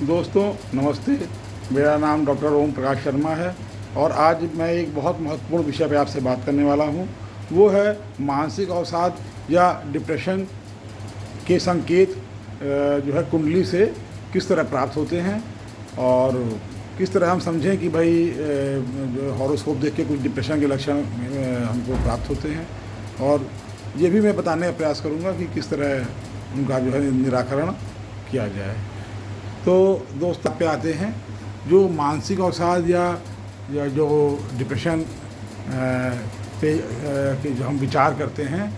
दोस्तों नमस्ते। मेरा नाम डॉक्टर ओम प्रकाश शर्मा है और आज मैं एक बहुत महत्वपूर्ण विषय पे आपसे बात करने वाला हूँ। वो है मानसिक अवसाद या डिप्रेशन के संकेत जो है कुंडली से किस तरह प्राप्त होते हैं और किस तरह हम समझें कि भाई जो हॉरोस्कोप देख के कुछ डिप्रेशन के लक्षण हमको प्राप्त होते हैं। और ये भी मैं बताने का प्रयास करूँगा कि किस तरह उनका जो है निराकरण किया जाए। तो दोस्तों पे आते हैं जो मानसिक अवसाद या जो डिप्रेशन पे के जो हम विचार करते हैं,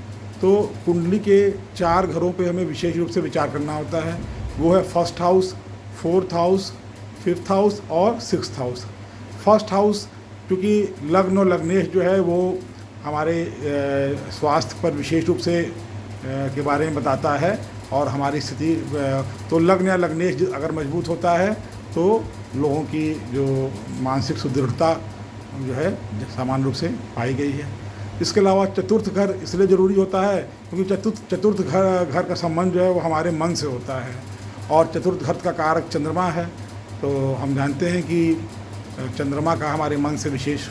तो कुंडली के 4 घरों पे हमें विशेष रूप से विचार करना होता है। वो है first house, fourth house, fifth house और सिक्स्थ हाउस। फर्स्ट हाउस क्योंकि लग्न और लग्नेश जो है वो हमारे स्वास्थ्य पर विशेष रूप से के बारे में बताता है और हमारी स्थिति। तो लग्न या लग्नेश अगर मजबूत होता है तो लोगों की जो मानसिक सुदृढ़ता जो है सामान्य रूप से पाई गई है। इसके अलावा चतुर्थ घर इसलिए ज़रूरी होता है क्योंकि चतुर्थ घर का संबंध जो है वो हमारे मन से होता है और चतुर्थ घर का कारक चंद्रमा है। तो हम जानते हैं कि चंद्रमा का हमारे मन से विशेष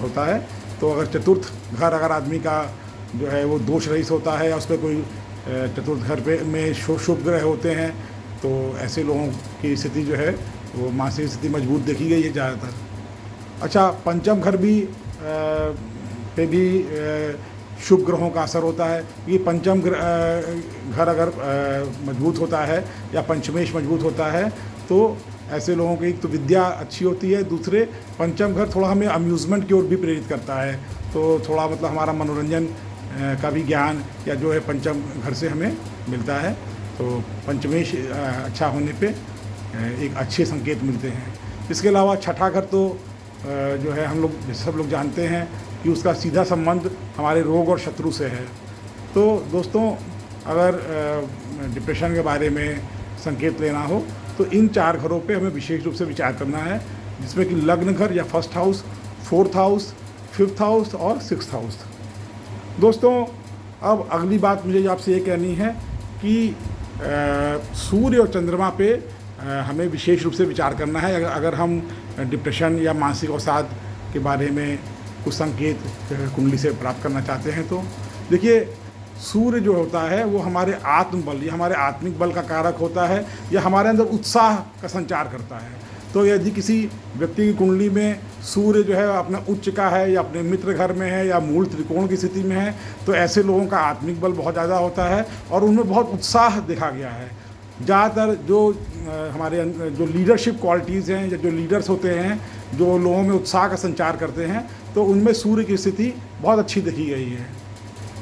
होता है। तो अगर चतुर्थ घर अगर आदमी का जो है वो दोष रहित होता है या उस पर कोई चतुर्थ घर पे में शुभ ग्रह होते हैं, तो ऐसे लोगों की स्थिति जो है वो मानसिक स्थिति मजबूत देखी गई है ज़्यादातर। अच्छा, पंचम घर भी पे भी शुभ ग्रहों का असर होता है। ये पंचम घर अगर मजबूत होता है या पंचमेश मजबूत होता है तो ऐसे लोगों की एक तो विद्या अच्छी होती है, दूसरे पंचम घर थोड़ा हमें अम्यूज़मेंट की ओर भी प्रेरित करता है। तो थोड़ा मतलब हमारा मनोरंजन का भी ज्ञान या जो है पंचम घर से हमें मिलता है। तो पंचमेश अच्छा होने पे एक अच्छे संकेत मिलते हैं। इसके अलावा छठा घर तो जो है हम लोग सब लोग जानते हैं कि उसका सीधा संबंध हमारे रोग और शत्रु से है। तो दोस्तों अगर डिप्रेशन के बारे में संकेत लेना हो तो इन 4 घरों पे हमें विशेष रूप से विचार करना है, जिसमें कि लग्न घर या first house, fourth house, fifth house और सिक्स्थ हाउस। दोस्तों अब अगली बात मुझे आपसे ये कहनी है कि सूर्य और चंद्रमा पे हमें विशेष रूप से विचार करना है अगर हम डिप्रेशन या मानसिक अवसाद के बारे में कुछ संकेत कुंडली से प्राप्त करना चाहते हैं। तो देखिए, सूर्य जो होता है वो हमारे आत्मबल या हमारे आत्मिक बल का कारक होता है या हमारे अंदर उत्साह का संचार करता है। तो यदि किसी व्यक्ति की कुंडली में सूर्य जो है अपना उच्च का है या अपने मित्र घर में है या मूल त्रिकोण की स्थिति में है, तो ऐसे लोगों का आत्मिक बल बहुत ज़्यादा होता है और उनमें बहुत उत्साह देखा गया है। ज़्यादातर जो हमारे जो लीडरशिप क्वालिटीज़ हैं या जो लीडर्स होते हैं जो लोगों में उत्साह का संचार करते हैं, तो उनमें सूर्य की स्थिति बहुत अच्छी देखी गई है।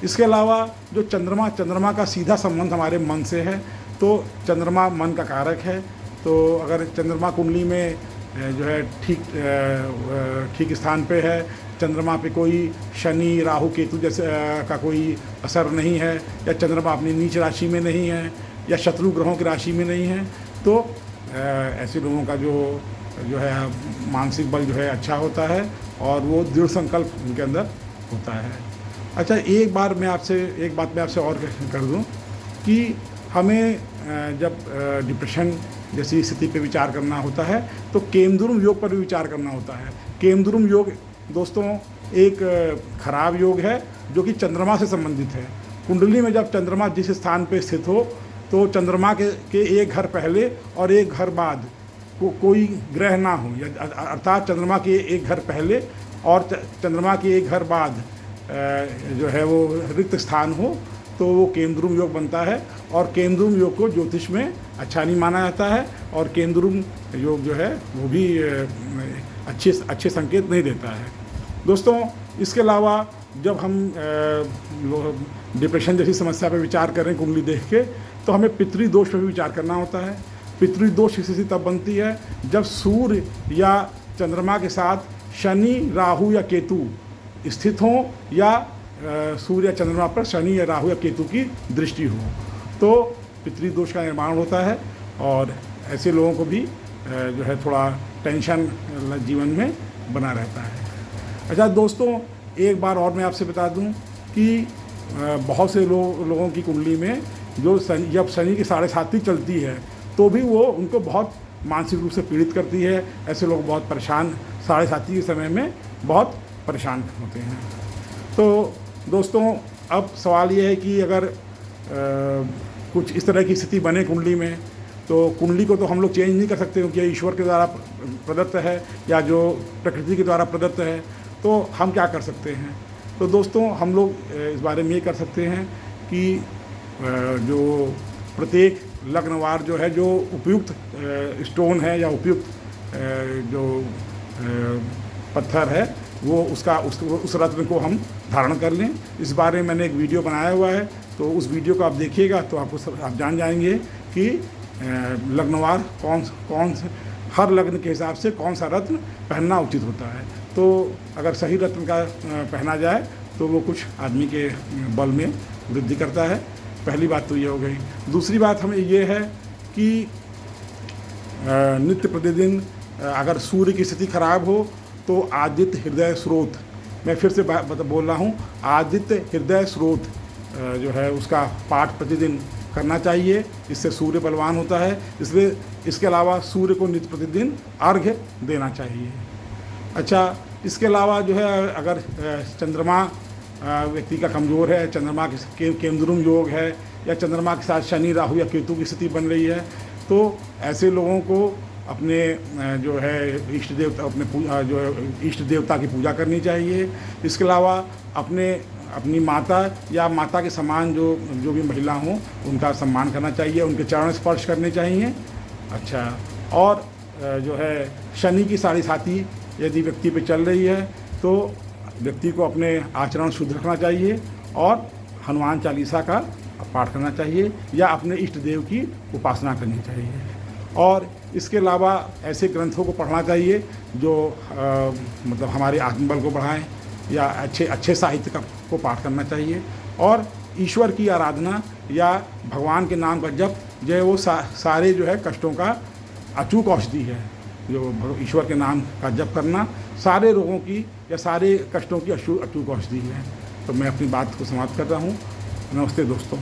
इसके अलावा जो चंद्रमा का सीधा संबंध हमारे मन से है, तो चंद्रमा मन का कारक है। तो अगर चंद्रमा कुंडली में जो है ठीक स्थान पे है, चंद्रमा पे कोई शनि राहु केतु जैसे का कोई असर नहीं है या चंद्रमा अपनी नीच राशि में नहीं है या शत्रु ग्रहों की राशि में नहीं है, तो ऐसे लोगों का जो है मानसिक बल जो है अच्छा होता है और वो दृढ़ संकल्प उनके अंदर होता है। अच्छा, एक बात मैं आपसे और कर दूं कि हमें जब डिप्रेशन जैसी स्थिति पे विचार करना होता है तो केमद्रुम योग पर भी विचार करना होता है। केमद्रुम योग दोस्तों एक खराब योग है जो कि चंद्रमा से संबंधित है। कुंडली में जब चंद्रमा जिस स्थान पे स्थित हो, तो चंद्रमा के एक घर पहले और एक घर बाद कोई ग्रह ना हो, या अर्थात चंद्रमा के एक घर पहले और चंद्रमा के एक घर बाद जो है वो रिक्त स्थान हो, तो वो केमद्रुम योग बनता है। और केमद्रुम योग को ज्योतिष में अच्छा नहीं माना जाता है और केमद्रुम योग जो है वो भी अच्छे संकेत नहीं देता है। दोस्तों इसके अलावा जब हम डिप्रेशन जैसी समस्या पर विचार करें कुंडली देख के, तो हमें पितृदोष पर भी विचार करना होता है। पितृदोष की स्थिति तब बनती है जब सूर्य या चंद्रमा के साथ शनि राहु या केतु स्थित हों या सूर्य चंद्रमा पर शनि या राहु या केतु की दृष्टि हो, तो पितृदोष का निर्माण होता है और ऐसे लोगों को भी जो है थोड़ा टेंशन जीवन में बना रहता है। अच्छा दोस्तों, एक बार और मैं आपसे बता दूं कि बहुत से लोगों की कुंडली में जब शनि की 7.5 चलती है तो भी वो उनको बहुत मानसिक रूप से पीड़ित करती है। ऐसे लोग बहुत परेशान, साढ़े साथी के समय में बहुत परेशान होते हैं। तो दोस्तों, अब सवाल ये है कि अगर कुछ इस तरह की स्थिति बने कुंडली में, तो कुंडली को तो हम लोग चेंज नहीं कर सकते क्योंकि ईश्वर के द्वारा प्रदत्त है या जो प्रकृति के द्वारा प्रदत्त है। तो हम क्या कर सकते हैं? तो दोस्तों, हम लोग इस बारे में ये कर सकते हैं कि जो प्रत्येक लग्नवार जो है, जो उपयुक्त स्टोन है या उपयुक्त जो पत्थर है, वो उस रत्न को हम धारण कर लें। इस बारे में मैंने एक वीडियो बनाया हुआ है, तो उस वीडियो को आप देखिएगा तो आप जान जाएंगे कि लग्नवार कौन हर लग्न के हिसाब से कौन सा रत्न पहनना उचित होता है। तो अगर सही रत्न का पहना जाए तो वो कुछ आदमी के बल में वृद्धि करता है। पहली बात तो ये हो गई। दूसरी बात हमें ये है कि नित्य प्रतिदिन अगर सूर्य की स्थिति खराब हो तो आदित्य हृदय स्रोत, मैं फिर से बोल रहा हूँ, आदित्य हृदय स्रोत जो है उसका पाठ प्रतिदिन करना चाहिए। इससे सूर्य बलवान होता है। इसलिए इसके अलावा सूर्य को नित्य प्रतिदिन अर्घ्य देना चाहिए। अच्छा, इसके अलावा जो है अगर चंद्रमा व्यक्ति का कमज़ोर है, चंद्रमा के केंद्रुम योग है या चंद्रमा के साथ शनि राहु या केतु की स्थिति बन रही है, तो ऐसे लोगों को अपने जो है इष्ट देवता की पूजा करनी चाहिए। इसके अलावा अपनी माता या माता के समान जो भी महिला हों उनका सम्मान करना चाहिए, उनके चरण स्पर्श करने चाहिए। अच्छा, और जो है शनि की साढ़े साथी यदि व्यक्ति पे चल रही है तो व्यक्ति को अपने आचरण शुद्ध रखना चाहिए और हनुमान चालीसा का पाठ करना चाहिए या अपने इष्ट देव की उपासना करनी चाहिए। और इसके अलावा ऐसे ग्रंथों को पढ़ना चाहिए जो मतलब हमारे आत्मबल को बढ़ाएं या अच्छे साहित्य को पाठ करना चाहिए। और ईश्वर की आराधना या भगवान के नाम का जप जो है वो सारे जो है कष्टों का अचूक औषधि है। जो ईश्वर के नाम का जप करना सारे रोगों की या सारे कष्टों की अचूक औषधि है। तो मैं अपनी बात को समाप्त कर रहा हूँ। नमस्ते दोस्तों।